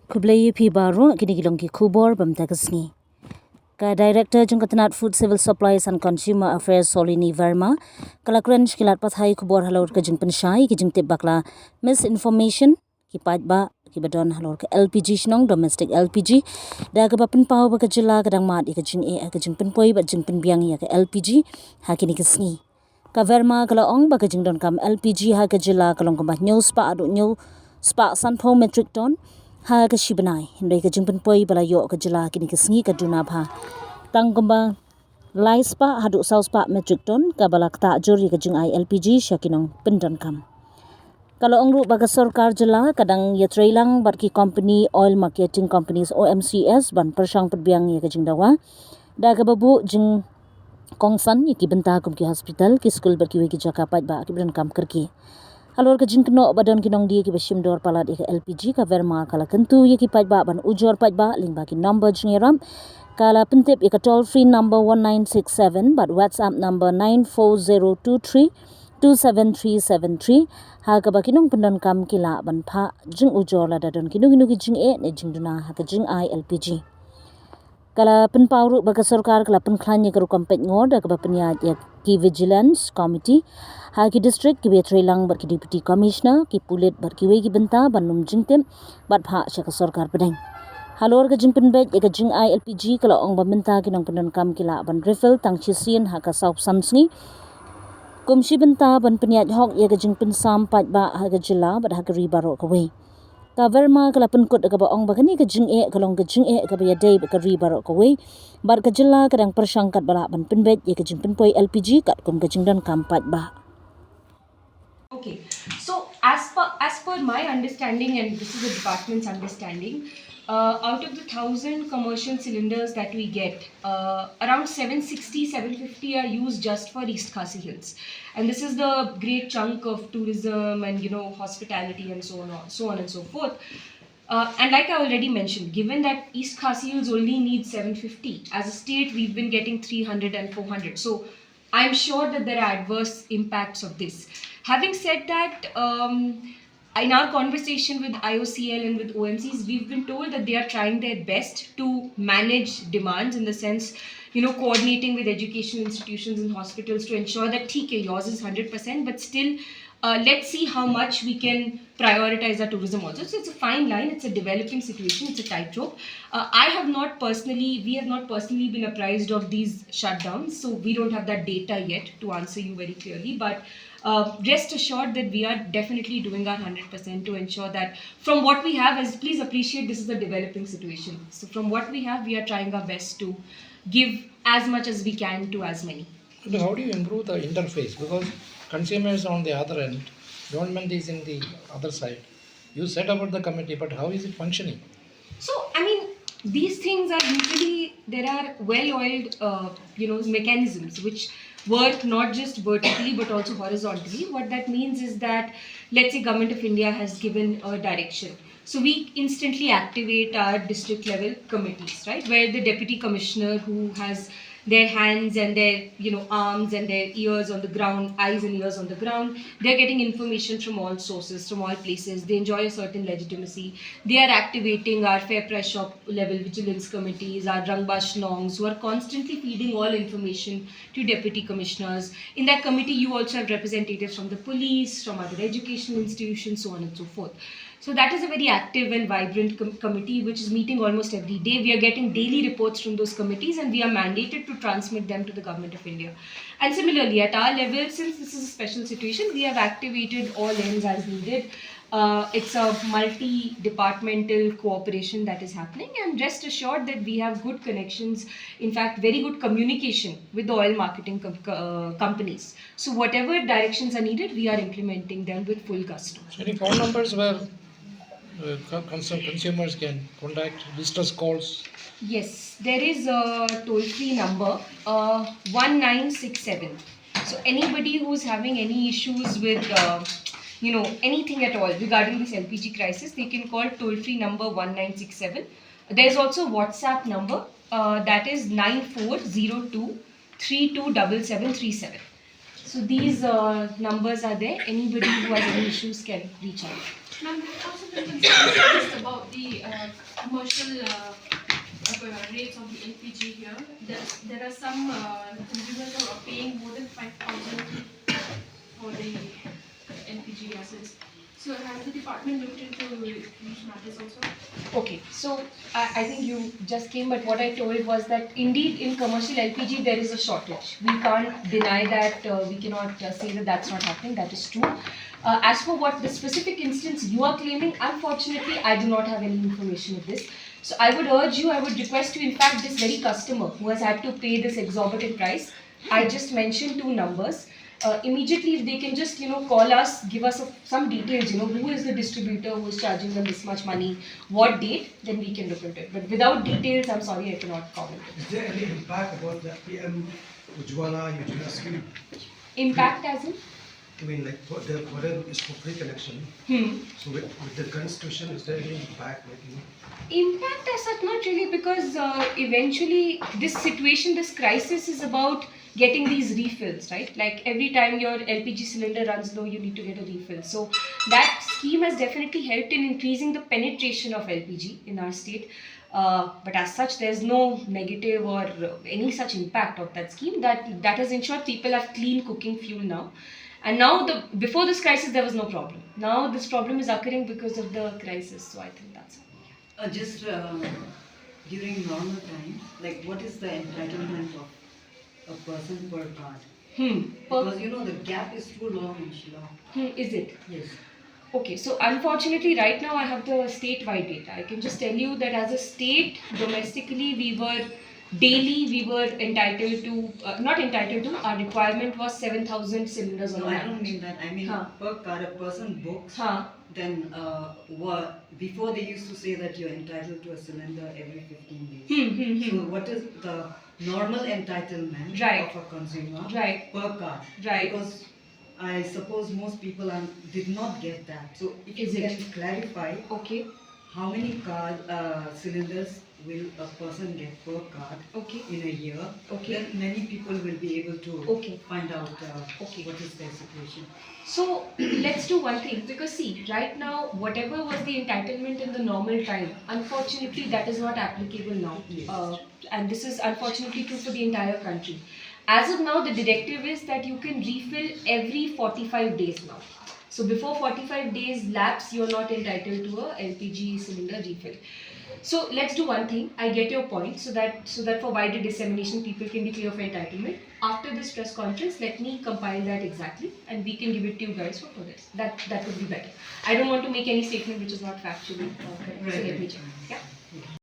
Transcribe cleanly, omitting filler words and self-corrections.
Kublai pi baru kini gilong ki kubor bamtagasni. Ka Director Jungkatanat Food Civil Supplies and Consumer Affairs Solini Verma kalakran shkilat pathai kubor halor ka jingpan shai ki jingtip bakla misinformation ki pajba ki badon halor ka LPG shnong domestic LPG da ka bapen pau ba ka jila kadang mat ka jing ka jingpan poi ba jingpan biang ya ka LPG ha kini kisni. Ka Verma kala ong ba ka jingdon kam LPG ha ka jila kalong ka news pa adu new spa sanpo metric ton ha ka shibanai hindai ka jingpan poi bala yo ka jila kini kisni ka duna pha tangkumba laispa hadu sauspa metric ton ka bala ta jori ka jing LPG syakinong pendon kam kalau ongru baga sarkar jila kadang ya trailang barki company oil marketing companies OMCS ban persang perbiang ya ka jing dawa da ka babu jing kongsan ya ki benta kum ki hospital ki school barki we ki jakapat ba ki ben kam kerki halor ka jing kno badan kinong dia ki bashim dor palat ka LPG ka Verma kala kentu ye ki pajba ban ujor pajba ling ba ki number jingeram kala pentip ye ka toll free number 1967 but WhatsApp number 94023 27373 ha ka ba kinong pendan kam kila ban pha jing ujor la dadon kinong ki jing ne jing duna ha ka jing LPG kala penpauru baga sarkar kala penklanya ka rukampet ngor da ka ba penya ya ki vigilance committee ha ki district ki betrailang bar ki deputy commissioner ki pulit bar ki we ki benta banum jingtem bat pha sha ka sarkar pedang halor ka jingpen bet ya ka jing LPG kala ong ba benta ki nong penon kam kila ban refill tang chisien ha ka saup sansni kumshi benta ban penyat hok ya ka jingpen sam pat ba ha ka jila bat ha ka ribaro ka we ka Verma kala penkut ka ba ong ba kani ka jing kalong ka jing ka ba ya dei ka ribaro ka we bar ka jila kadang persangkat bala ban penbet ya ka jingpen poi LPG kat kum ka jingdan kam pat ba. Okay, so as per my understanding, and this is the department's understanding, out of the 1,000 commercial cylinders that we get, around 760, 750 are used just for East Khasi Hills, and this is the great chunk of tourism and hospitality and so on and so forth. And like I already mentioned, given that East Khasi Hills only needs 750, as a state we've been getting 300 and 400. So I'm sure that there are adverse impacts of this. Having said that, in our conversation with IOCL and with OMCs, we've been told that they are trying their best to manage demands in the sense, coordinating with educational institutions and hospitals to ensure that TK, yours is 100%, but still, let's see how much we can prioritize our tourism also. So it's a fine line, it's a developing situation, it's a tightrope. We have not personally been apprised of these shutdowns, so we don't have that data yet to answer you very clearly, but rest assured that we are definitely doing our 100% to ensure that from what we have, as please appreciate this is a developing situation. So from what we have, we are trying our best to give as much as we can to as many. But how do you improve the interface? Because consumers on the other end, government is in the other side. You said about the committee, but how is it functioning? So, these things are usually, there are well-oiled, mechanisms which work not just vertically but also horizontally. What that means is that, let's say, Government of India has given a direction. So we instantly activate our district level committees, right? Where the deputy commissioner who has their hands and their arms and their ears on the ground, eyes and ears on the ground, they're getting information from all sources, from all places. They enjoy a certain legitimacy. They are activating our fair price shop level vigilance committees, our Rangbash Nongs, who are constantly feeding all information to deputy commissioners. In that committee, you also have representatives from the police, from other educational institutions, so on and so forth. So that is a very active and vibrant committee which is meeting almost every day. We are getting daily reports from those committees and we are mandated to transmit them to the Government of India. And similarly, at our level, since this is a special situation, we have activated all ends as needed. It's a multi-departmental cooperation that is happening, and rest assured that we have good connections, in fact very good communication with the oil marketing companies. So whatever directions are needed, we are implementing them with full gusto. So any phone numbers where consumers can contact distress calls? Yes, there is a toll-free number, 1967. So anybody who's having any issues with, anything at all regarding this LPG crisis, they can call toll-free number 1967. There's also WhatsApp number, that is 9402 327737. So these numbers are there. Anybody who has any issues can reach out. Ma'am, there have also been concerns raised about the commercial rates of the LPG here. There are some consumers who are paying more than 5,000 for the LPG gases. So has the department looked into these matters also? Okay, so I think you just came, but what I told was that indeed in commercial LPG there is a shortage. We can't deny that, we cannot say that that's not happening, that is true. As for what the specific instance you are claiming, unfortunately I do not have any information of this. So I would urge you, I would request you, in fact, this very customer who has had to pay this exorbitant price, I just mentioned two numbers. Immediately if they can just call us, give us some details, who is the distributor who is charging them this much money, what date, then we can look into it. But without details, I'm sorry, I cannot comment. Is there any impact about the PM Ujwala Yojana scheme? Impact as in? I mean, like whatever is for free connection. So with the current situation, is there any impact? Impact as such, not really, because eventually this situation, this crisis is about getting these refills, right? Like every time your LPG cylinder runs low, you need to get a refill. So that scheme has definitely helped in increasing the penetration of LPG in our state. But as such, there's no negative or any such impact of that scheme. That has ensured people have clean cooking fuel now. And now, before this crisis, there was no problem. Now this problem is occurring because of the crisis. So I think that's it. Just during normal time, like what is the entitlement of a person per card? Because the gap is too long in Shillong. Is it? Yes. Okay, so unfortunately right now I have the statewide data. I can just tell you that as a state, domestically we were entitled to, not entitled to, our requirement was 7,000 cylinders on No, an I don't average. mean that. I mean per card, a person books. Then before they used to say that you're entitled to a cylinder every 15 days. So what is the normal entitlement of a consumer per card? Right. Because I suppose most people did not get that. So if Is you it? can clarify Okay. how many cylinders will a person get per card in a year, then many people will be able to find out what is their situation. So let's do one thing, because see, right now, whatever was the entitlement in the normal time, unfortunately that is not applicable now. Yes. And this is unfortunately true for the entire country. As of now, the directive is that you can refill every 45 days now. So before 45 days lapse, you're not entitled to a LPG cylinder refill. So let's do one thing. I get your point, so that for wider dissemination, people can be clear of entitlement. After this press conference, let me compile that exactly, and we can give it to you guys for this. That would be better. I don't want to make any statement which is not factually correct. So let me check. Yeah.